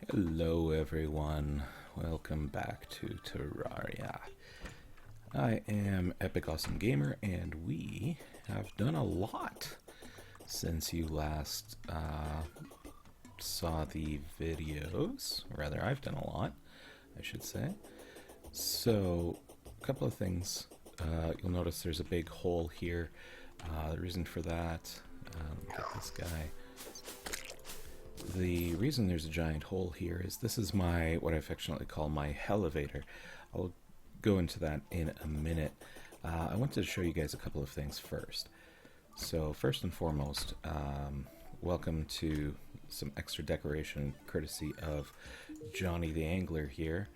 Hello everyone, welcome back to Terraria. I am EpicAwesomeGamer and we have done a lot since you last saw the videos. Rather, I've done a lot, I should say. So, a couple of things. You'll notice there's a big hole here. The reason for that, get this guy. The reason there's a giant hole here is this is my, what I affectionately call my elevator. I'll go into that in a minute. I wanted to show you guys a couple of things first. So first and foremost, welcome to some extra decoration courtesy of Johnny the Angler here.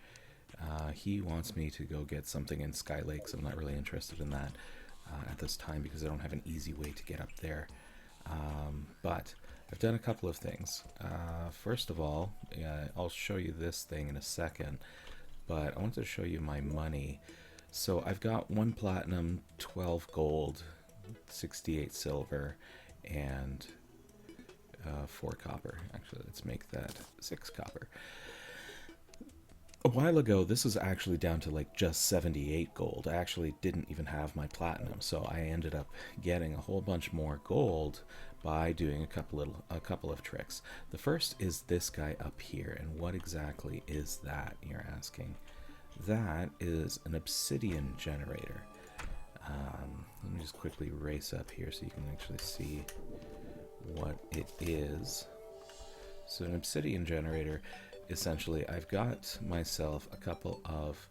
He wants me to go get something in Sky Lakes. I'm not really interested in that at this time because I don't have an easy way to get up there. But I've done a couple of things. First of all, I'll show you this thing in a second, but I wanted to show you my money. So I've got 1 platinum, 12 gold, 68 silver, and 4 copper. Actually, let's make that 6 copper. A while ago, this was actually down to like just 78 gold. I actually didn't even have my platinum, so I ended up getting a whole bunch more gold by doing a couple of tricks. The first is this guy up here, and what exactly is that, you're asking? That is an obsidian generator. Let me just quickly race up here so you can actually see what it is. So an obsidian generator, essentially, I've got myself a couple of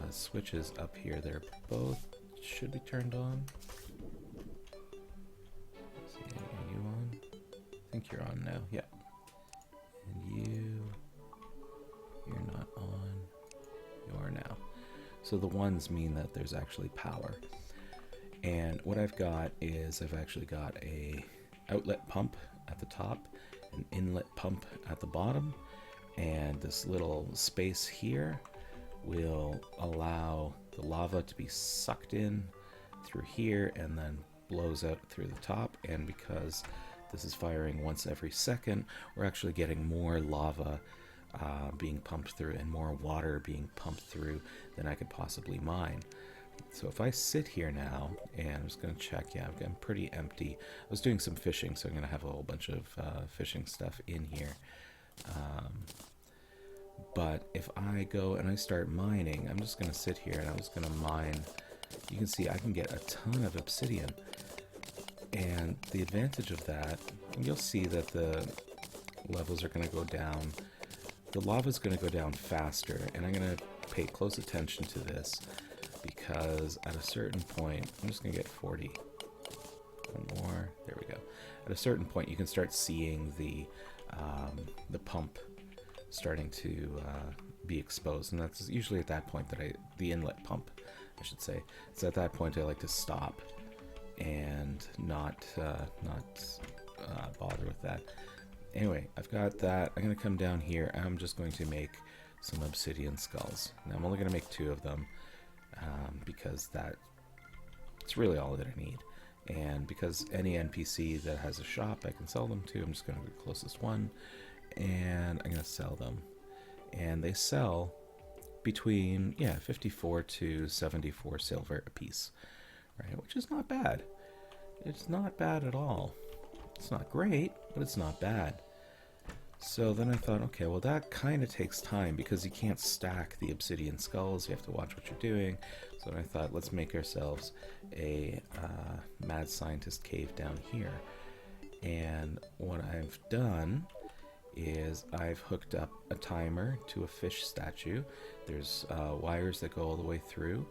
switches up here. They're both should be turned on. Let's see, are you on? I think you're on now. Yeah. And you're not on. You are now. So the ones mean that there's actually power. And what I've got is I've actually got a outlet pump at the top, an inlet pump at the bottom, and this little space here will allow the lava to be sucked in through here and then blows out through the top. And because this is firing once every second, we're actually getting more lava being pumped through and more water being pumped through than I could possibly mine. So if I sit here now, and I'm just going to check, yeah, I'm pretty empty. I was doing some fishing, so I'm going to have a whole bunch of fishing stuff in here. But if I go and I start mining, I'm just going to sit here and I'm just going to mine. You can see I can get a ton of obsidian. And the advantage of that, and you'll see that the levels are going to go down. The lava is going to go down faster, and I'm going to pay close attention to this because at a certain point, I'm just going to get 40. One more. There we go. At a certain point, you can start seeing the pump starting to be exposed, and that's usually at that point that the inlet pump, I should say. It's at that point I like to stop and not bother with that. Anyway, I've got that. I'm going to come down here. I'm just going to make some obsidian skulls. Now I'm only going to make 2 of them because it's really all that I need. And because any NPC that has a shop I can sell them to, I'm just going to go to the closest one, and I'm going to sell them. And they sell between, 54 to 74 silver a piece, right? Which is not bad. It's not bad at all. It's not great, but it's not bad. So then I thought, okay, well that kind of takes time because you can't stack the obsidian skulls. You have to watch what you're doing. So I thought, let's make ourselves a mad scientist cave down here. And what I've done is I've hooked up a timer to a fish statue. There's wires that go all the way through.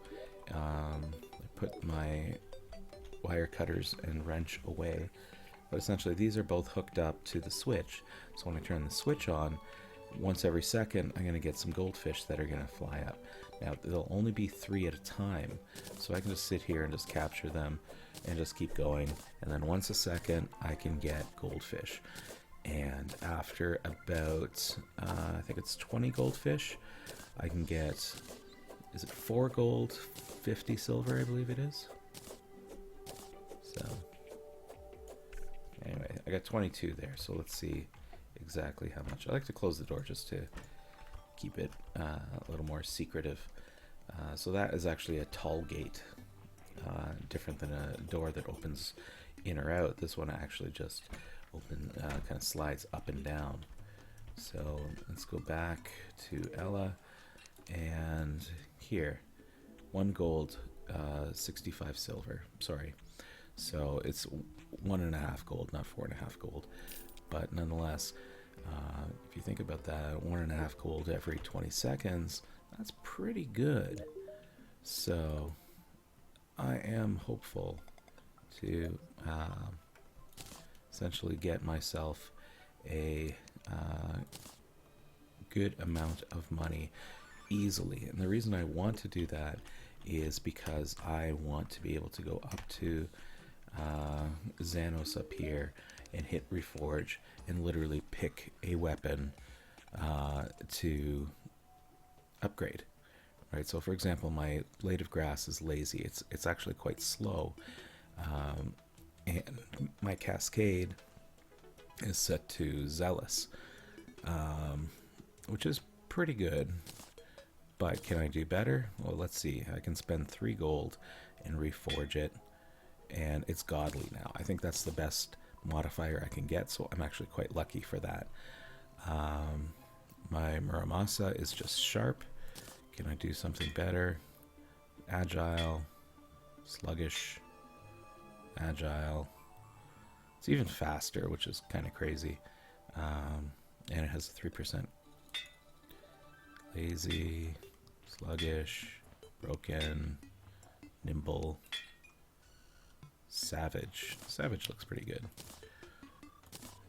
I put my wire cutters and wrench away. But essentially these are both hooked up to the switch. So when I turn the switch on, once every second I'm going to get some goldfish that are going to fly up. Now there'll only be 3 at a time, so I can just sit here and just capture them and just keep going, and then once a second I can get goldfish. And after about I think it's 20 goldfish, I can get, is it 4 gold, 50 silver, I believe it is. So anyway, I got 22 there, so let's see exactly how much. I like to close the door just to keep it a little more secretive. So that is actually a tall gate, different than a door that opens in or out. This one actually just kind of slides up and down. So let's go back to Ella, and here, 1 gold, 65 silver. Sorry. So it's 1.5 gold, not 4.5 gold. But nonetheless, if you think about that, 1.5 gold every 20 seconds, that's pretty good. So I am hopeful to essentially get myself a good amount of money easily. And the reason I want to do that is because I want to be able to go up to Xanos up here and hit Reforge and literally pick a weapon to upgrade. Right, so for example, my Blade of Grass is lazy. It's actually quite slow, and my Cascade is set to Zealous, which is pretty good. But can I do better? Well, let's see. I can spend 3 gold and reforge it, and it's godly now. I think that's the best modifier I can get, so I'm actually quite lucky for that. My Muramasa is just sharp. Can I do something better? Agile, sluggish, agile. It's even faster, which is kind of crazy. And it has a 3%. Lazy, sluggish, broken, nimble, savage. Savage looks pretty good.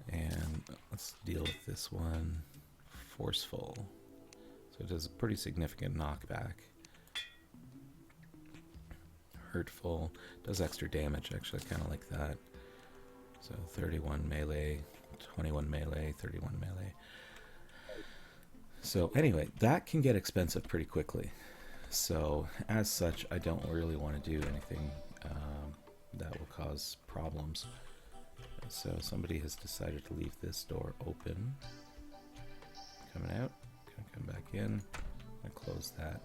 And let's deal with this one. Forceful. So it does a pretty significant knockback. Hurtful. Does extra damage, actually. I kind of like that. So 31 melee, 21 melee, 31 melee. So anyway, that can get expensive pretty quickly. So as such, I don't really want to do anything that will cause problems. So somebody has decided to leave this door open. Coming out. Gonna come back in. Gonna close that.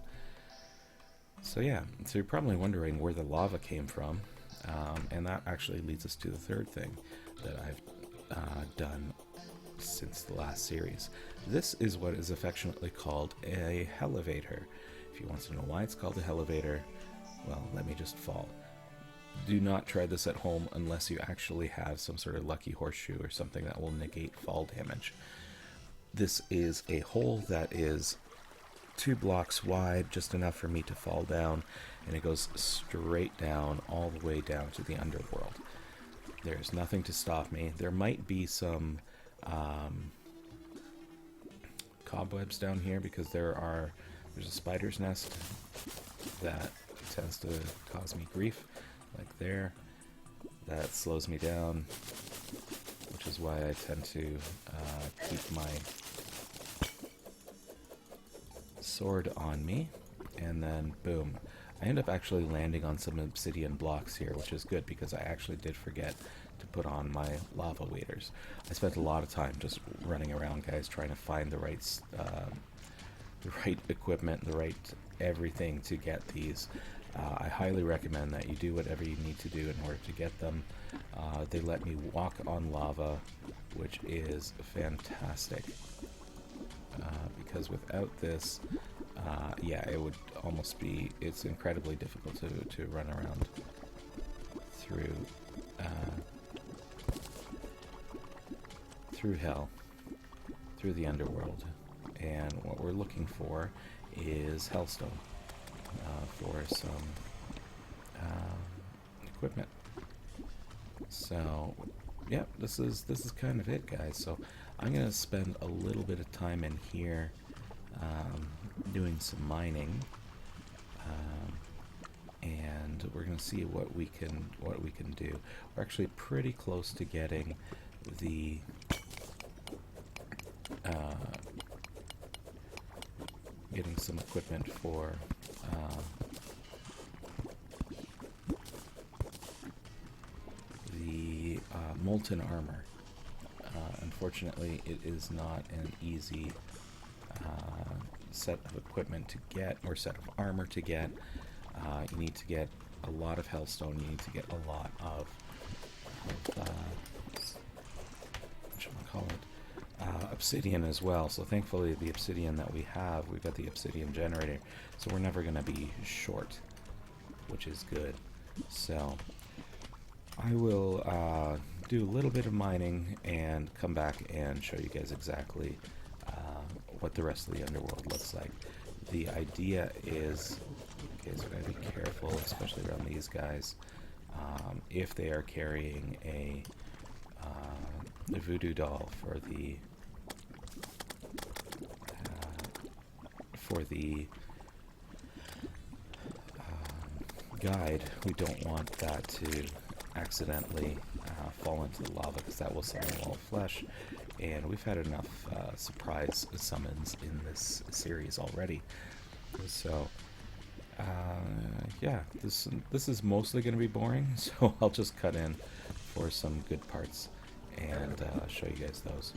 So yeah, so you're probably wondering where the lava came from. And that actually leads us to the third thing that I've done since the last series. This is what is affectionately called a Hellevator. If you want to know why it's called a Hellevator, well, let me just fall. Do not try this at home unless you actually have some sort of lucky horseshoe or something that will negate fall damage. This is a hole that is 2 blocks wide, just enough for me to fall down, and it goes straight down, all the way down to the Underworld. There's nothing to stop me. There might be some cobwebs down here because there's a spider's nest that tends to cause me grief, like there. That slows me down, which is why I tend to keep my sword on me, and then boom. I end up actually landing on some obsidian blocks here, which is good because I actually did forget to put on my lava waders. I spent a lot of time just running around, guys, trying to find the right equipment, the right everything to get these. I highly recommend that you do whatever you need to do in order to get them. They let me walk on lava, which is fantastic. Because without this, yeah, it would almost be, it's incredibly difficult to run around through hell, through the Underworld. And what we're looking for is Hellstone for some equipment. So, yeah, this is kind of it, guys. So I'm gonna spend a little bit of time in here doing some mining, and we're gonna see what we can do. We're actually pretty close to getting the getting some equipment for the molten armor. unfortunately, it is not an easy set of equipment to get, or set of armor to get. You need to get a lot of hellstone. You need to get a lot of obsidian as well. So thankfully, the obsidian that we have, we've got the obsidian generator, so we're never going to be short, which is good. So I will do a little bit of mining and come back and show you guys exactly what the rest of the underworld looks like. The idea is, okay, so gotta be careful, especially around these guys, if they are carrying a voodoo doll for the guide. We don't want that to accidentally fall into the lava, because that will summon a wall of flesh, and we've had enough surprise summons in this series already. So yeah, this is mostly going to be boring, so I'll just cut in for some good parts and show you guys those.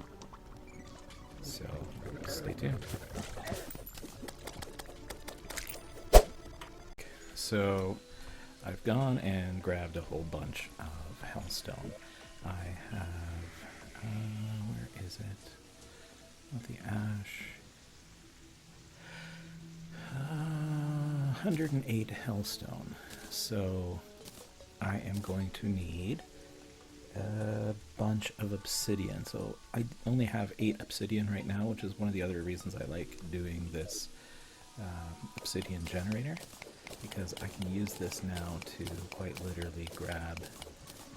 So stay tuned. So I've gone and grabbed a whole bunch of hellstone. I have, where is it? Not the ash. 108 hellstone. So I am going to need a bunch of obsidian. So I only have 8 obsidian right now, which is one of the other reasons I like doing this obsidian generator, because I can use this now to quite literally grab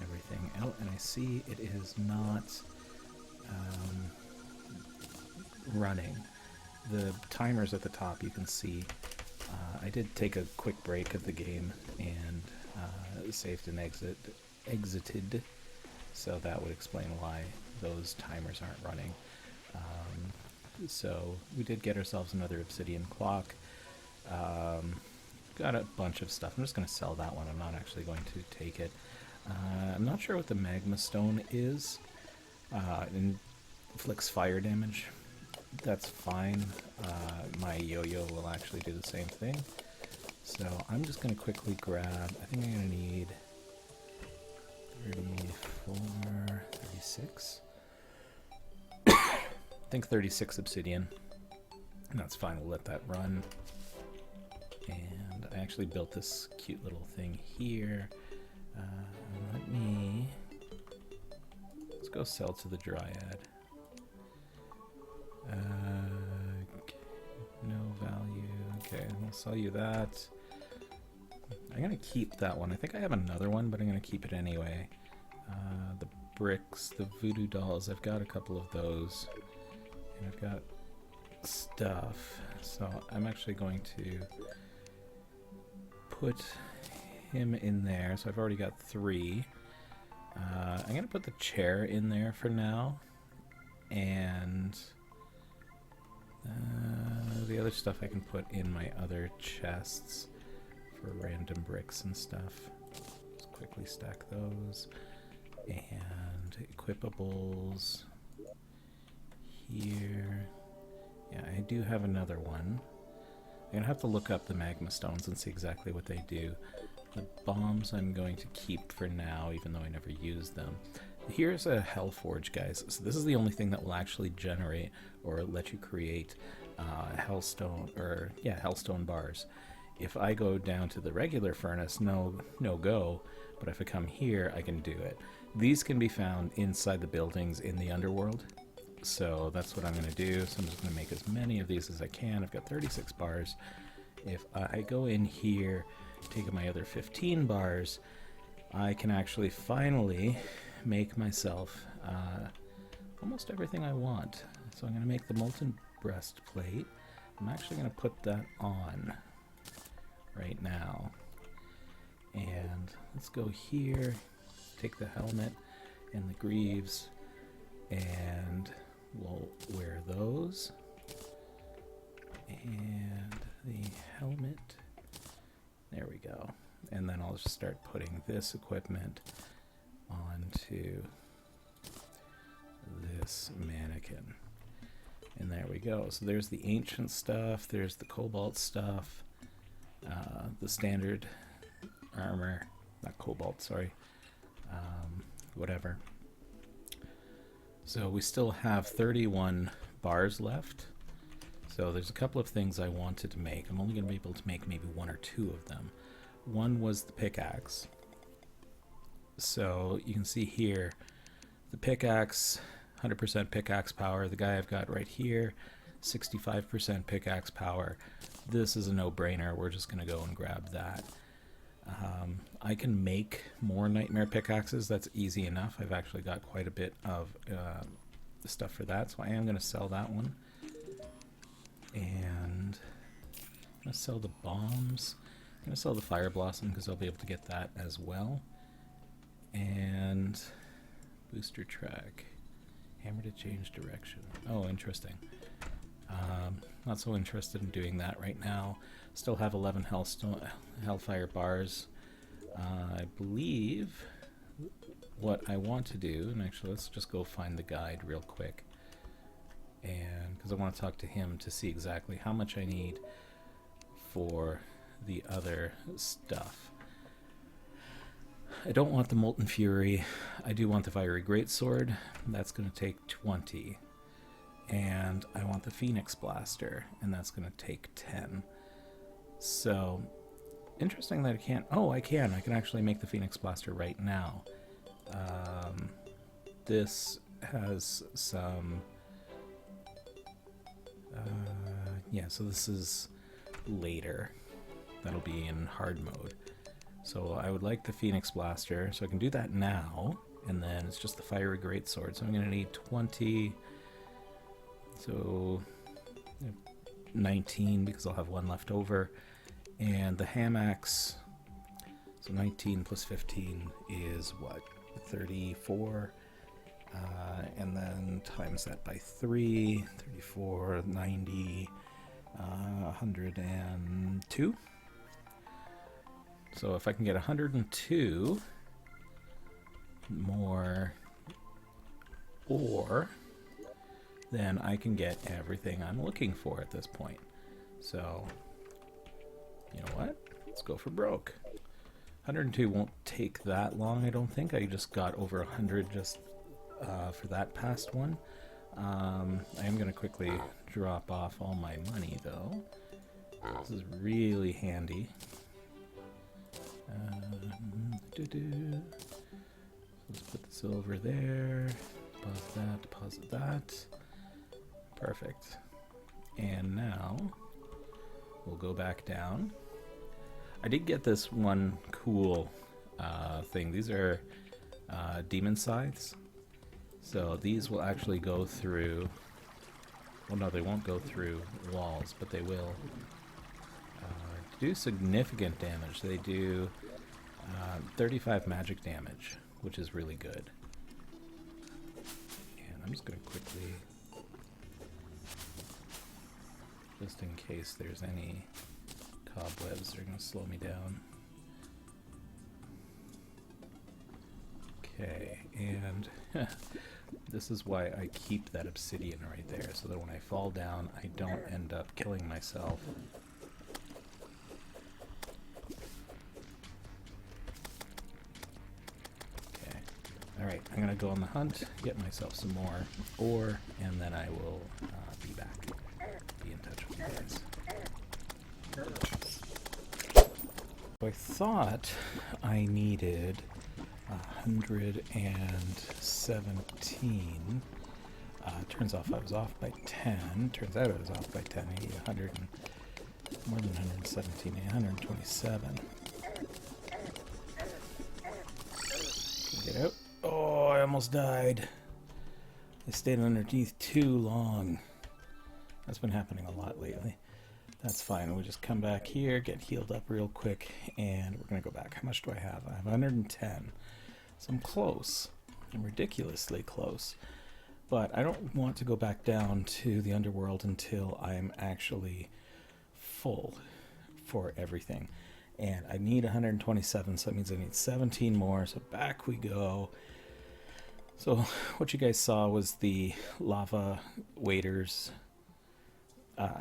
everything out. And I see it is not running. The timers at the top, you can see I did take a quick break of the game and saved and exited, so that would explain why those timers aren't running. So we did get ourselves another obsidian clock. Got a bunch of stuff. I'm just going to sell that one. I'm not actually going to take it. I'm not sure what the magma stone is. It inflicts fire damage. That's fine. My yo-yo will actually do the same thing. So I'm just going to quickly grab, I think I'm going to need 34, 36. I think 36 obsidian. And that's fine, we'll let that run. And I actually built this cute little thing here. Let's go sell to the dryad. No value. Okay, I'll sell you that. I'm gonna keep that one. I think I have another one, but I'm gonna keep it anyway. The bricks, the voodoo dolls, I've got a couple of those. And I've got stuff. So I'm actually going to put him in there. So I've already got 3. I'm gonna put the chair in there for now. And the other stuff I can put in my other chests for random bricks and stuff. Just quickly stack those. And equipables here. Yeah, I do have another one. I'm going to have to look up the magma stones and see exactly what they do. The bombs I'm going to keep for now, even though I never use them. Here's a Hellforge, guys. So this is the only thing that will actually generate or let you create hellstone bars. If I go down to the regular furnace, no go. But if I come here, I can do it. These can be found inside the buildings in the Underworld. So that's what I'm going to do. So I'm just going to make as many of these as I can. I've got 36 bars. If I go in here, take my other 15 bars, I can actually finally make myself almost everything I want. So I'm going to make the molten breastplate. I'm actually going to put that on right now. And let's go here, take the helmet and the greaves, and we'll wear those. And the helmet. There we go. And then I'll just start putting this equipment onto this mannequin. And there we go. So there's the ancient stuff, there's the cobalt stuff, the standard armor, not cobalt, sorry, whatever. So we still have 31 bars left. So there's a couple of things I wanted to make. I'm only going to be able to make maybe one or two of them. One was the pickaxe. So you can see here, the pickaxe, 100% pickaxe power. The guy I've got right here, 65% pickaxe power. This is a no-brainer. We're just going to go and grab that. I can make more nightmare pickaxes. That's easy enough. I've actually got quite a bit of stuff for that, so I am going to sell that one. And I'm going to sell the bombs. I'm going to sell the fire blossom because I'll be able to get that as well. And booster track. Hammer to change direction. Oh, interesting. Not so interested in doing that right now. Still have 11 Hellfire bars. I believe what I want to do, and actually let's just go find the guide real quick. And because I want to talk to him to see exactly how much I need for the other stuff. I don't want the Molten Fury. I do want the Fiery Greatsword. That's going to take 20. And I want the Phoenix Blaster, and that's going to take 10. So, interesting that I can't... Oh, I can. I can actually make the Phoenix Blaster right now. This has some... yeah, so this is later. That'll be in hard mode. So I would like the Phoenix Blaster, so I can do that now, and then it's just the Fiery Greatsword. So I'm going to need 20, so 19 because I'll have one left over, and the ham axe, so 19 plus 15 is what, 34, and then times that by 3, 34, 90, 102. So if I can get 102 more ore, then I can get everything I'm looking for at this point. So, you know what? Let's go for broke. 102 won't take that long, I don't think. I just got over 100 just for that past one. I am going to quickly drop off all my money, though. This is really handy. Let's put the silver there, deposit that. Perfect. And now we'll go back down. I did get this one cool thing. These are demon scythes. So these will actually go through, well, no, they won't go through walls, but they will do significant damage. They do 35 magic damage, which is really good. And I'm just going to quickly, just in case there's any cobwebs, they're going to slow me down. Okay, and this is why I keep that obsidian right there, so that when I fall down, I don't end up killing myself. Alright, I'm going to go on the hunt, get myself some more ore, and then I will be back. Be in touch with you guys. So I thought I needed 117. Turns out I was off by 10. Turns out I was off by 10. I need 100 and, more than 117, 127. Get out. Oh, I almost died. I stayed underneath too long. That's been happening a lot lately. That's fine. We'll just come back here, get healed up real quick, and we're going to go back. How much do I have? I have 110. So I'm close. I'm ridiculously close. But I don't want to go back down to the Underworld until I'm actually full for everything. And I need 127, so that means I need 17 more. So back we go. So what you guys saw was the lava waders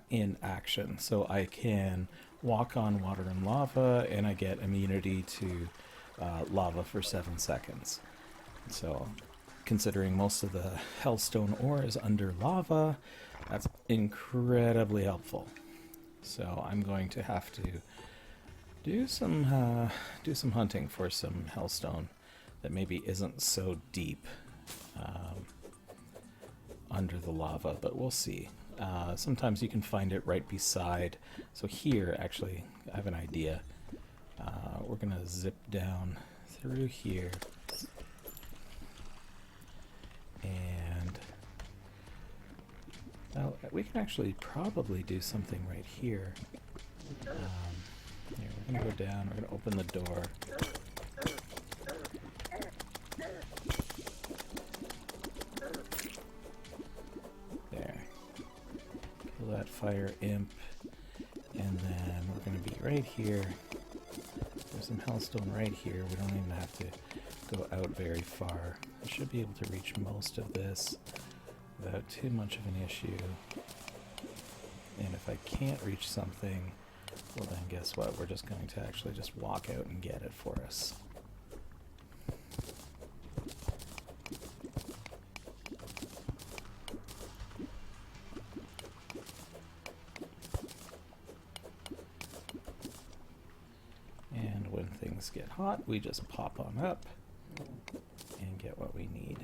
in action. So I can walk on water and lava, and I get immunity to lava for 7 seconds. So considering most of the hellstone ore is under lava, that's incredibly helpful. So I'm going to have to do some hunting for some hellstone that maybe isn't so deep under the lava, but we'll see. Sometimes you can find it right beside. So here, actually, I have an idea. We're gonna zip down through here, and well, we can actually probably do something right here. Here, we're gonna go down. We're gonna open the door. That fire imp, and then we're going to be right here. There's some hellstone right here. We don't even have to go out very far. I should be able to reach most of this without too much of an issue. And if I can't reach something, well then guess what? We're just going to actually just walk out and get it for us. Get hot, we just pop on up and get what we need.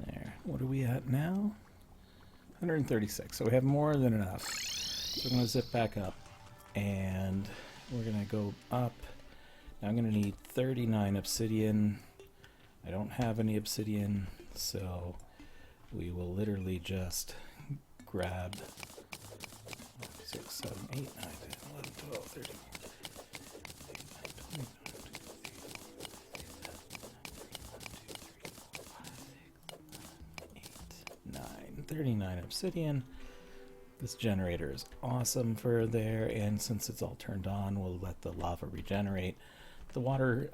There. What are we at now? 136. So we have more than enough. So we're going to zip back up, and we're going to go up. Now I'm going to need 39 obsidian. I don't have any obsidian, so we will literally just grab 6, 7, 8, 9, 10, 11, 12, 13, 39 obsidian. This generator is awesome for there, and since it's all turned on, we'll let the lava regenerate. The water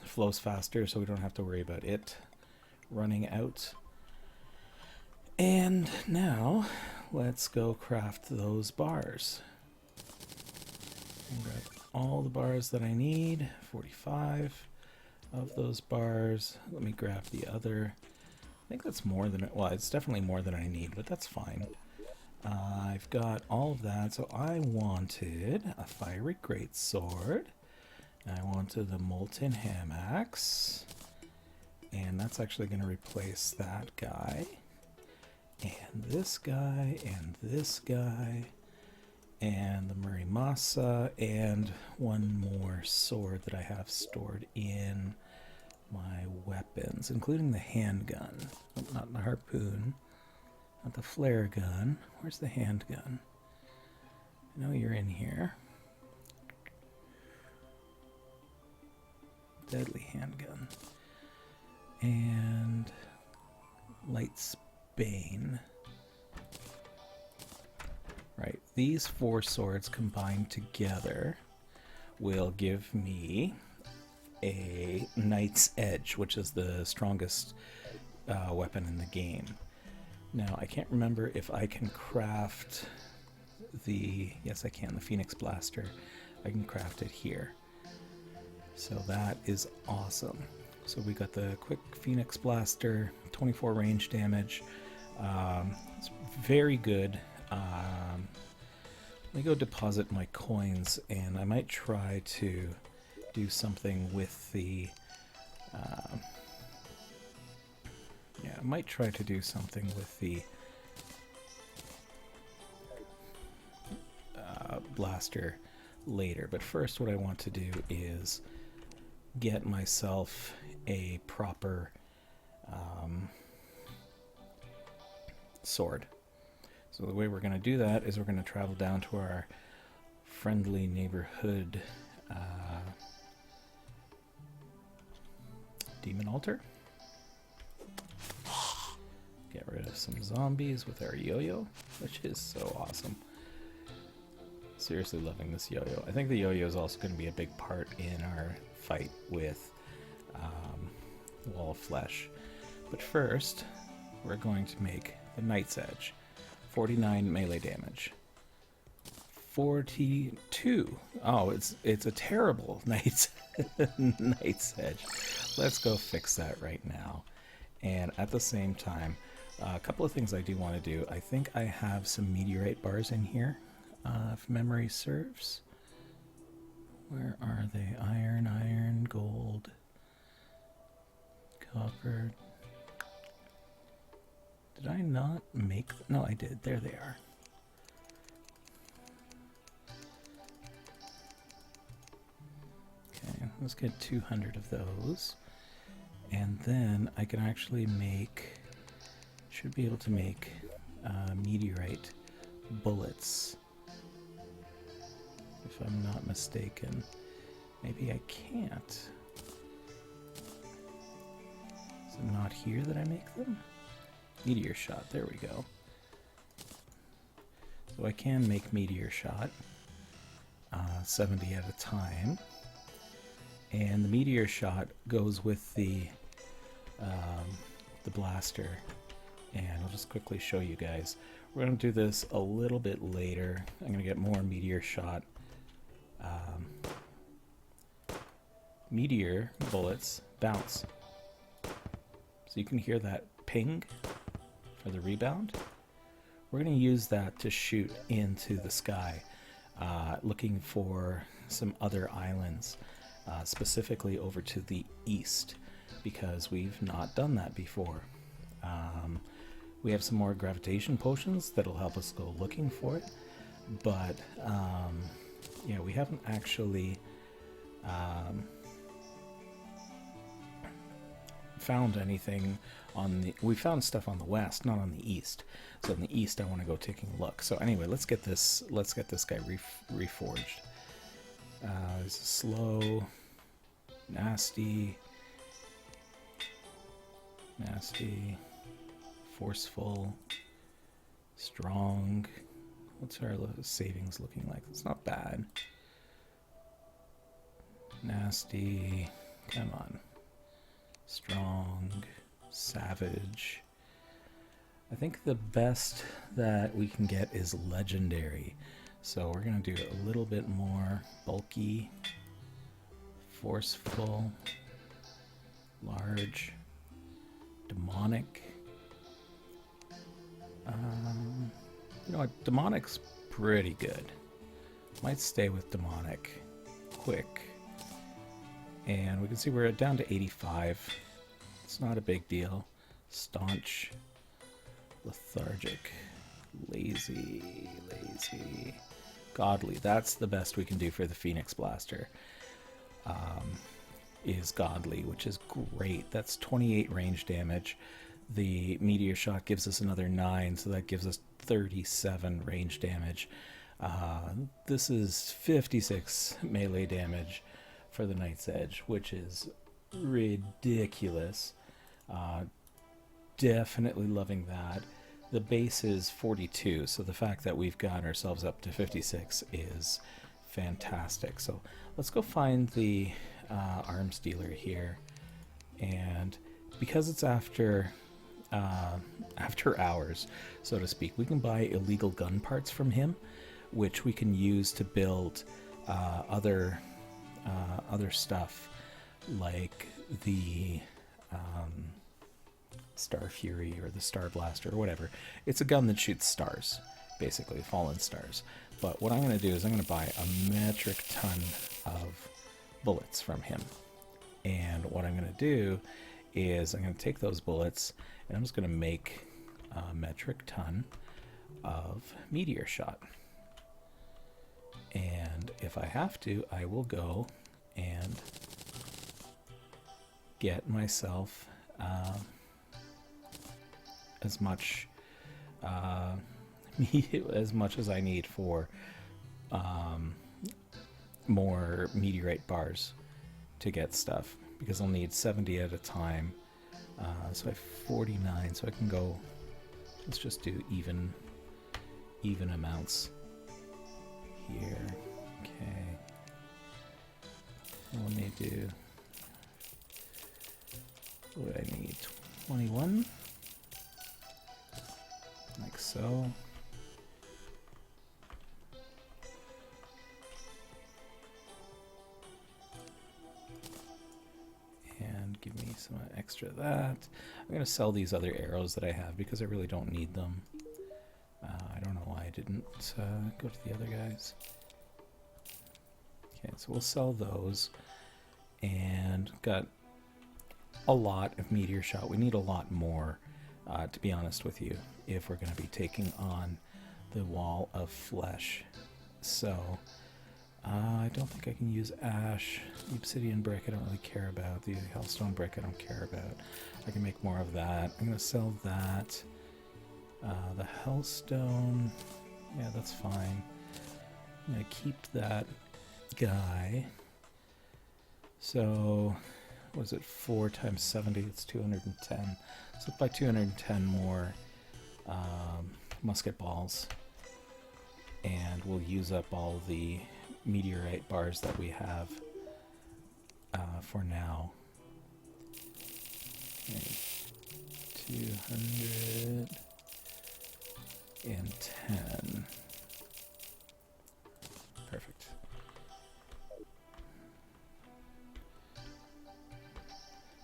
flows faster, so we don't have to worry about it running out. And now, let's go craft those bars. Grab all the bars that I need, 45 of those bars. Let me grab the other. I think that's more than, well, it's definitely more than I need, but that's fine. I've got all of that, so I wanted a fiery greatsword. I wanted the molten ham axe, and that's actually going to replace that guy, and this guy, and this guy, and the Murimasa, and one more sword that I have stored in my weapons, including the handgun. Oh, not the harpoon, not the flare gun. Where's the handgun? I know you're in here. Deadly handgun. And Light's Bane. Right, these 4 swords combined together will give me a Knight's Edge, which is the strongest weapon in the game. Now, I can't remember if I can craft the... Yes, I can. The Phoenix Blaster. I can craft it here. So that is awesome. So we got the quick Phoenix Blaster, 24 range damage. It's very good. Let me go deposit my coins, and I might try to do something with the... yeah, I might try to do something with the blaster later. But first, what I want to do is get myself a proper sword. So the way we're going to do that is we're going to travel down to our friendly neighborhood demon altar. Get rid of some zombies with our yo-yo, which is so awesome. Seriously loving this yo-yo. I think the yo-yo is also going to be a big part in our fight with Wall of Flesh. But first, we're going to make the Knight's Edge. 49 melee damage. 42. Oh, it's a terrible Knight's Edge. Let's go fix that right now. And at the same time, a couple of things I do want to do. I think I have some meteorite bars in here, if memory serves. Where are they? Iron, gold, copper. Did I not make them? No, I did. There they are. Okay, let's get 200 of those. And then I can actually make, should be able to make meteorite bullets. If I'm not mistaken. Maybe I can't. Is it not here that I make them? Meteor shot, there we go. So I can make meteor shot, 70 at a time. And the meteor shot goes with the blaster. And I'll just quickly show you guys. We're going to do this a little bit later. I'm going to get more meteor shot. Meteor bullets bounce. So you can hear that ping for the rebound. We're going to use that to shoot into the sky, looking for some other islands, specifically over to the east, because we've not done that before. We have some more gravitation potions that'll help us go looking for it, but yeah, we haven't actually found anything on the, we found stuff on the west, not on the east. So in the east I want to go taking a look. So anyway, let's get this guy reforged. It's slow, nasty, forceful, strong. What's our savings looking like? It's not bad. Nasty, come on. Strong, savage. I think the best that we can get is legendary. So we're going to do a little bit more bulky, forceful, large, demonic. You know what? Demonic's pretty good. Might stay with demonic. Quick. And we can see we're down to 85. It's not a big deal. Staunch, lethargic, lazy, godly. That's the best we can do for the Phoenix Blaster. Is godly, which is great. That's 28 range damage. The meteor shot gives us another 9, so that gives us 37 range damage. This is 56 melee damage for the Knight's Edge, which is ridiculous. Definitely loving that. The base is 42, so the fact that we've got ourselves up to 56 is fantastic. So let's go find the arms dealer here, and because it's after hours, so to speak, we can buy illegal gun parts from him, which we can use to build other stuff, like the Star Fury or the Star Blaster or whatever. It's a gun that shoots stars, basically fallen stars. But what I'm going to do is I'm going to buy a metric ton of bullets from him. And what I'm going to do is I'm going to take those bullets and I'm just going to make a metric ton of meteor shot. And if I have to, I will go and get myself as much as I need for more meteorite bars to get stuff, because I'll need 70 at a time. So I have 49, so I can go Let's just do even amounts here. Okay. Let me do, what do I need? 21, like so. And give me some extra of that. I'm going to sell these other arrows that I have because I really don't need them. I don't know why I didn't go to the other guys. Okay, so we'll sell those. And got a lot of meteor shot. We need a lot more, to be honest with you, if we're going to be taking on the wall of flesh. So I don't think I can use ash. The obsidian brick I don't really care about. The hellstone brick I don't care about. I can make more of that. I'm going to sell that. The hellstone, yeah, that's fine. I'm going to keep that guy. So, what is it? 4 times 70, it's 210. So let's buy 210 more musket balls. And we'll use up all the meteorite bars that we have for now. Okay. 210. Perfect.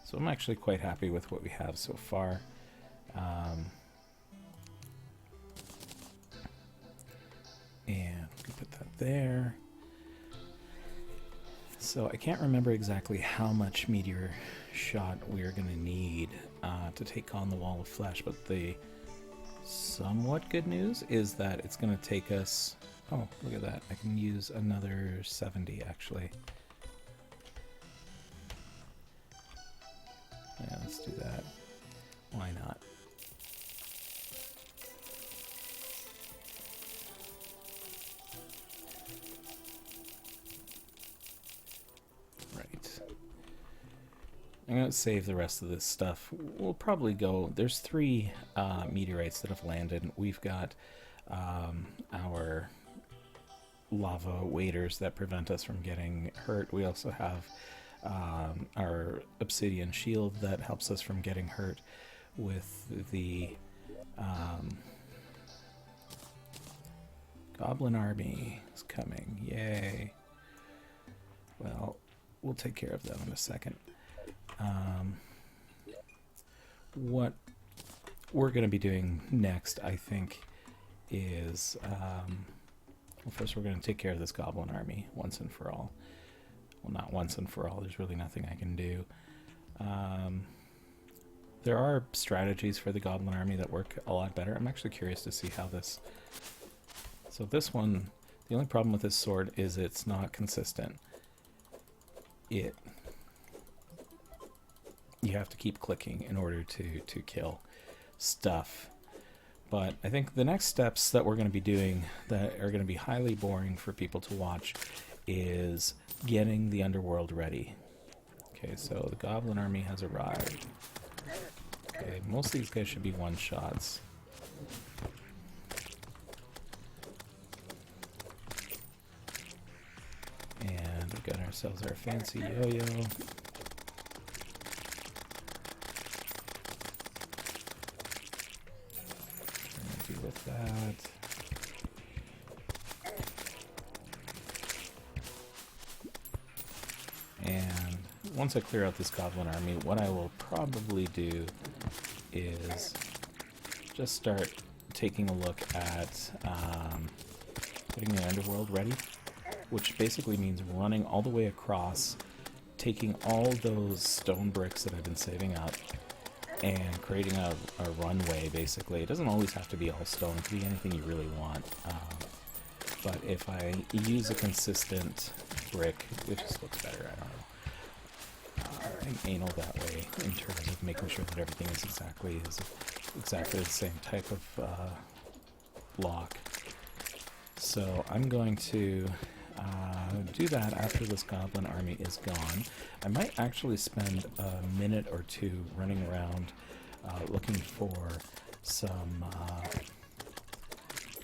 So I'm actually quite happy with what we have so far. And we can put that there. So I can't remember exactly how much meteor shot we're going to need to take on the wall of flesh, but the somewhat good news is that it's going to take us... Oh, look at that. I can use another 70 actually. Yeah, let's do that. Why not? Right. I'm going to save the rest of this stuff. We'll probably go... There's 3 meteorites that have landed. We've got our lava waders that prevent us from getting hurt. We also have our obsidian shield that helps us from getting hurt with the goblin army is coming. Yay. Well, we'll take care of them in a second. What we're going to be doing next, I think, is well, first we're going to take care of this goblin army once and for all. Well, not once and for all. There's really nothing I can do. There are strategies for the goblin army that work a lot better. I'm actually curious to see how this... So this one, the only problem with this sword is it's not consistent. You have to keep clicking in order to kill stuff. But I think the next steps that we're going to be doing that are going to be highly boring for people to watch is getting the Underworld ready. Okay, so the goblin army has arrived. Okay, most of these guys should be one-shots. And we've got ourselves our fancy yo-yo. Deal with that. And once I clear out this goblin army, what I will probably do is just start taking a look at getting the Underworld ready, which basically means running all the way across, taking all those stone bricks that I've been saving up, and creating a runway, basically. It doesn't always have to be all stone. It can be anything you really want. But if I use a consistent brick, it just looks better, I don't know. I'm anal that way in terms of making sure that everything is exactly the same type of block. So I'm going to do that after this goblin army is gone. I might actually spend a minute or two running around looking for some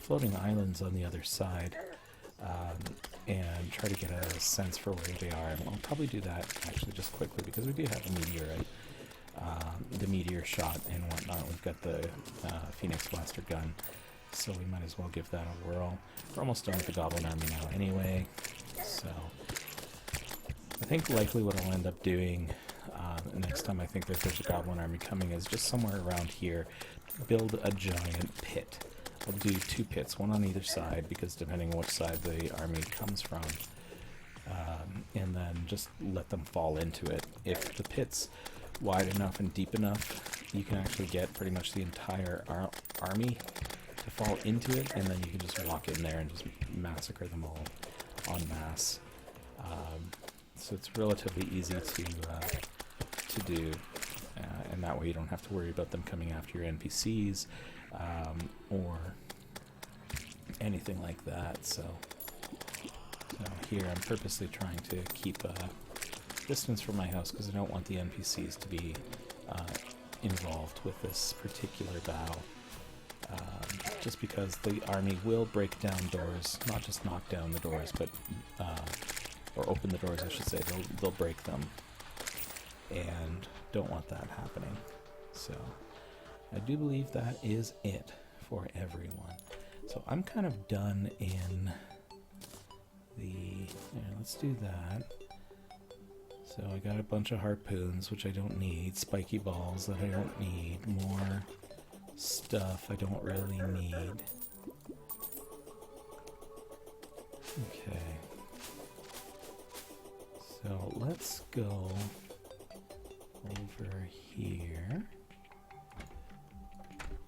floating islands on the other side, and try to get a sense for where they are. And I'll probably do that actually just quickly because we do have a meteorite, the meteor shot and whatnot. We've got the Phoenix Blaster gun, so we might as well give that a whirl. We're almost done with the Goblin Army now anyway, so I think likely what I'll end up doing next time I think that there's a Goblin Army coming is just somewhere around here, build a giant pit. I'll do 2 pits, one on either side, because depending on which side the army comes from, and then just let them fall into it. If the pit's wide enough and deep enough, you can actually get pretty much the entire army to fall into it, and then you can just walk in there and just massacre them all en masse. So it's relatively easy to do, and that way you don't have to worry about them coming after your NPCs or anything like that. So here I'm purposely trying to keep a distance from my house because I don't want the NPCs to be involved with this particular battle. Just because the army will break down doors, not just knock down the doors, but or open the doors, I should say. They'll break them, and don't want that happening. So I do believe that is it for everyone. So I'm kind of done in the... let's do that. So I got a bunch of harpoons, which I don't need. Spiky balls that I don't need. More stuff I don't really need. Okay. So let's go over here.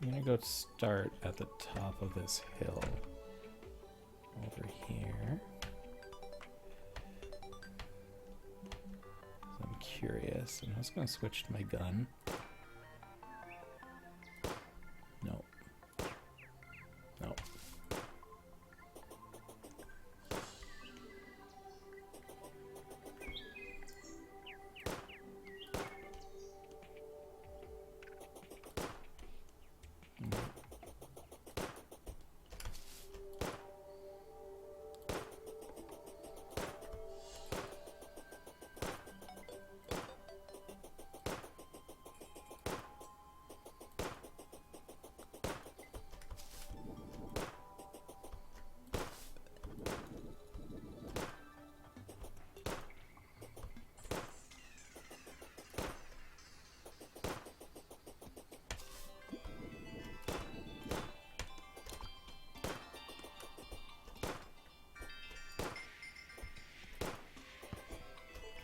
I'm gonna go start at the top of this hill. Over here. I'm curious. I'm just gonna switch to my gun. No. No.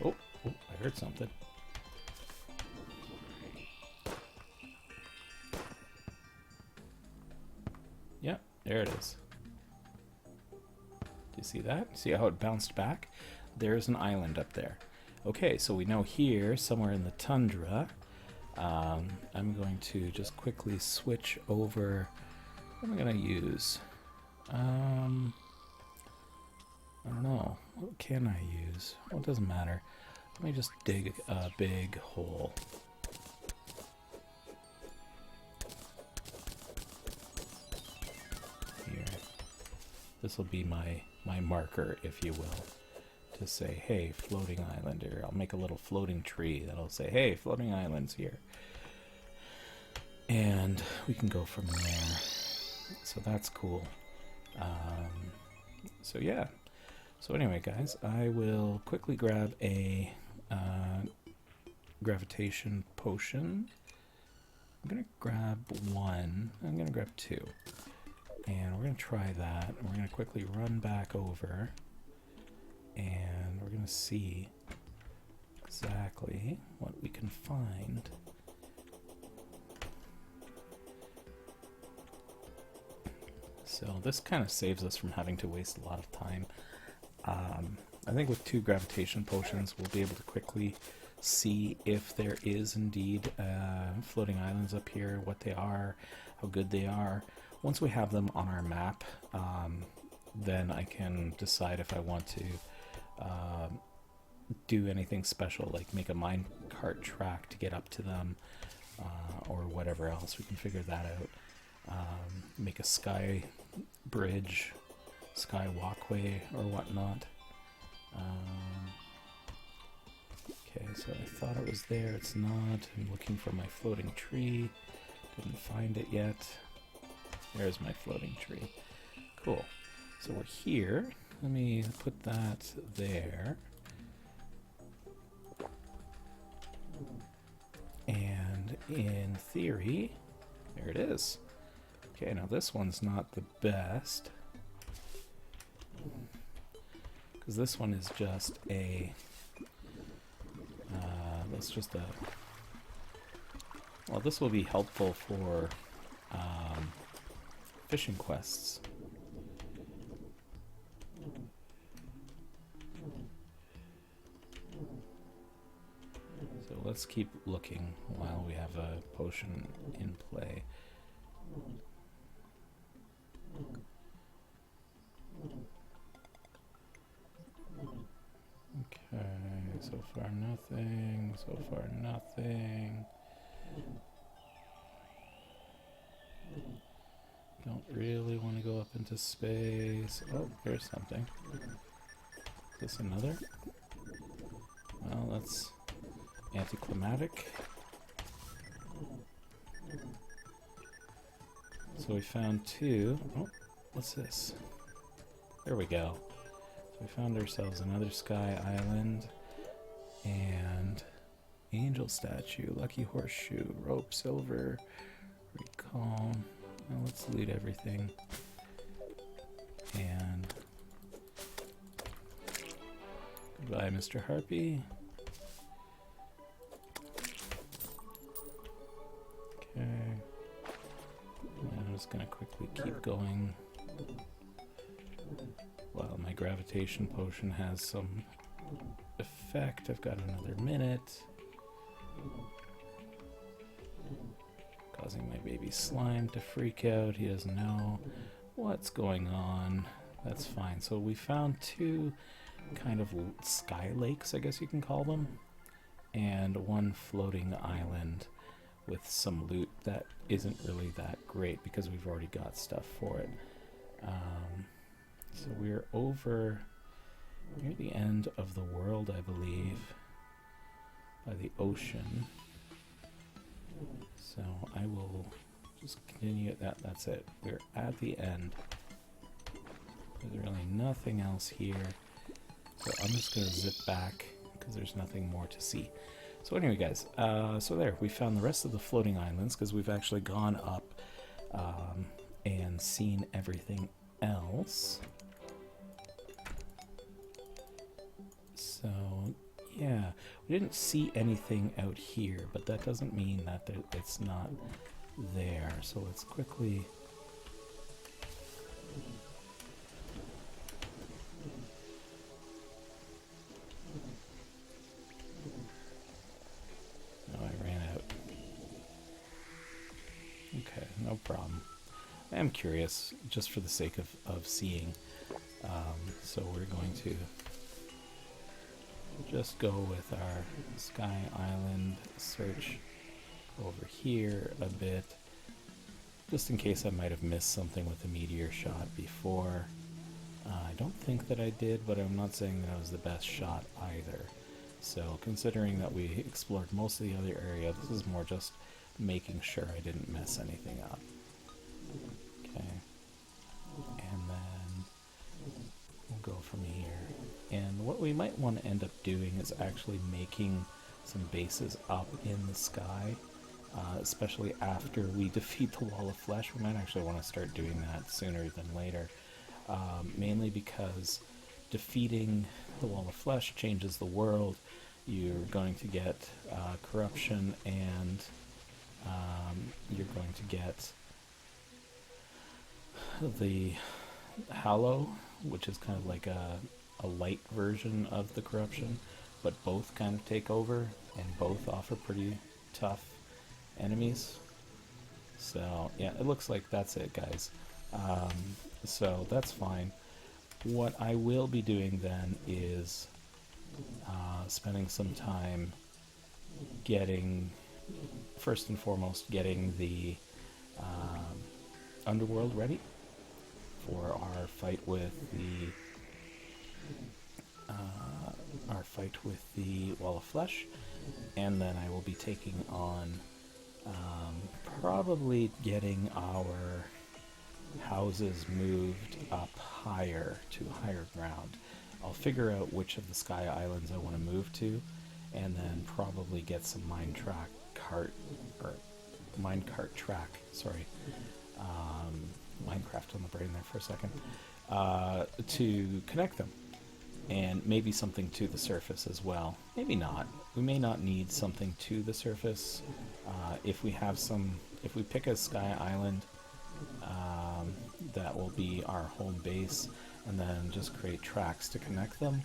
Oh, I heard something. Yeah, there it is. Do you see that? See how it bounced back? There's an island up there. Okay, so we know here, somewhere in the tundra, I'm going to just quickly switch over. What am I going to use? I don't know. What can I use? Well, it doesn't matter. Let me just dig a big hole. Here. This will be my marker, if you will, to say, hey, floating island. Or I'll make a little floating tree that'll say, hey, floating island's here. And we can go from there. So that's cool. So yeah. So anyway, guys, I will quickly grab a gravitation potion. I'm going to grab one. I'm going to grab two. And we're going to try that. And we're going to quickly run back over. And we're going to see exactly what we can find. So this kind of saves us from having to waste a lot of time. I think with 2 gravitation potions, we'll be able to quickly see if there is indeed floating islands up here, what they are, how good they are. Once we have them on our map, then I can decide if I want to do anything special, like make a minecart track to get up to them, or whatever else. We can figure that out. Make a sky bridge, sky walkway, or whatnot. Okay, so I thought it was there. It's not. I'm looking for my floating tree. Didn't find it yet. There's my floating tree. Cool. So we're here. Let me put that there. And in theory, there it is. Okay, now this one's not the best, because this one is just a, that's just a, well, this will be helpful for fishing quests. So let's keep looking while we have a potion in play. Okay, so far nothing, so far nothing. Don't really want to go up into space. Oh, there's something. Is this another? Well, that's anticlimactic. So we found two. Oh, what's this? There we go. So we found ourselves another sky island and angel statue, lucky horseshoe, rope, silver, recall. Now let's loot everything. And goodbye, Mr. Harpy. Okay. I'm just gonna quickly keep going. While my gravitation potion has some effect, I've got another minute. Causing my baby slime to freak out. He doesn't know what's going on. That's fine. So we found two kind of sky lakes, I guess you can call them, and one floating island with some loot that isn't really that great because we've already got stuff for it. So we're over near the end of the world, I believe, by the ocean. So I will just continue that. That's it. We're at the end. There's really nothing else here. So I'm just going to zip back because there's nothing more to see. So anyway, guys, so there, we found the rest of the floating islands because we've actually gone up and seen everything else. So, yeah, we didn't see anything out here, but that doesn't mean that it's not there. So let's quickly... Oh, I ran out. Okay, no problem. I am curious, just for the sake of seeing. So we're going to just go with our Sky Island search over here a bit, just in case I might have missed something with the meteor shot before. I don't think that I did, but I'm not saying that I was the best shot either. So considering that we explored most of the other area, this is more just making sure I didn't mess anything up. Okay. And then we'll go from here. And what we might want to end up doing is actually making some bases up in the sky, especially after we defeat the Wall of Flesh. We might actually want to start doing that sooner than later, mainly because defeating the Wall of Flesh changes the world. You're going to get corruption, and you're going to get the Hallow, which is kind of like a light version of the corruption, but both kind of take over and both offer pretty tough enemies. So yeah, it looks like that's it, guys. So that's fine. What I will be doing then is spending some time getting first and foremost getting the Underworld ready for our fight with the Wall of Flesh, and then I will be taking on probably getting our houses moved up higher to higher ground. I'll figure out which of the Sky Islands I want to move to, and then probably get some minecart track. Sorry, Minecraft on the brain there for a second. To connect them, and maybe something to the surface as well. Maybe not. We may not need something to the surface. If we pick a Sky Island, that will be our home base, and then just create tracks to connect them.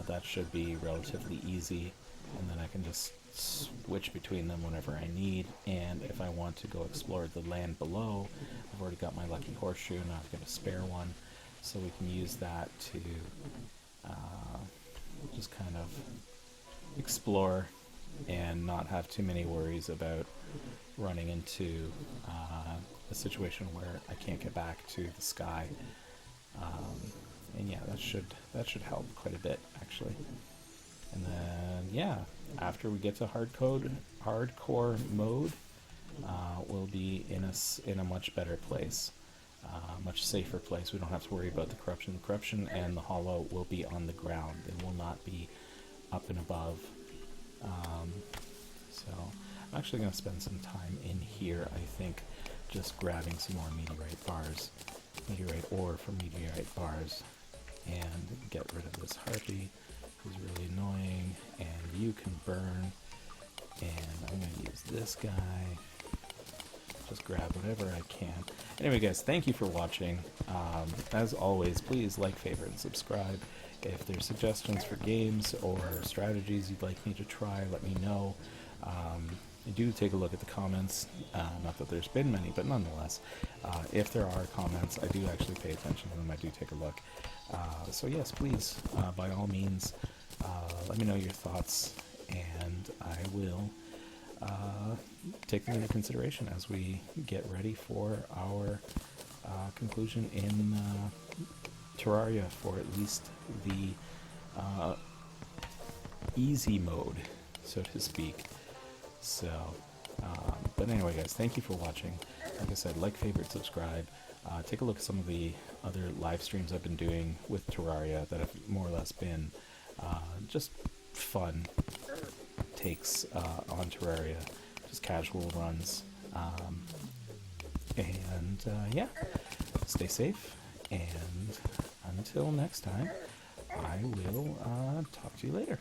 That should be relatively easy, and then I can just switch between them whenever I need. And if I want to go explore the land below, I've already got my lucky horseshoe, and I've got a spare one, so we can use that to just kind of explore and not have too many worries about running into a situation where I can't get back to the sky. And yeah, that should help quite a bit, actually. And then yeah, after we get to hardcore mode, we'll be in a much better place, much safer place. We don't have to worry about the corruption. The corruption and the hollow will be on the ground. They will not be up and above. So I'm actually going to spend some time in here, I think, just grabbing some more meteorite ore from meteorite bars, and get rid of this harpy, who's really annoying, and you can burn. And I'm going to use this guy. Just grab whatever I can. Anyway, guys, thank you for watching. As always, please like, favorite, and subscribe. If there's suggestions for games or strategies you'd like me to try, let me know. Do take a look at the comments. Not that there's been many, but nonetheless, if there are comments, I do actually pay attention to them. I do take a look. So yes, please, by all means, let me know your thoughts, and I will take them into consideration as we get ready for our conclusion in Terraria, for at least the easy mode, so to speak. So, but anyway, guys, thank you for watching. Like I said, like, favorite, subscribe. Take a look at some of the other live streams I've been doing with Terraria that have more or less been just fun takes on Terraria, just casual runs. And yeah, stay safe, and until next time, I will talk to you later.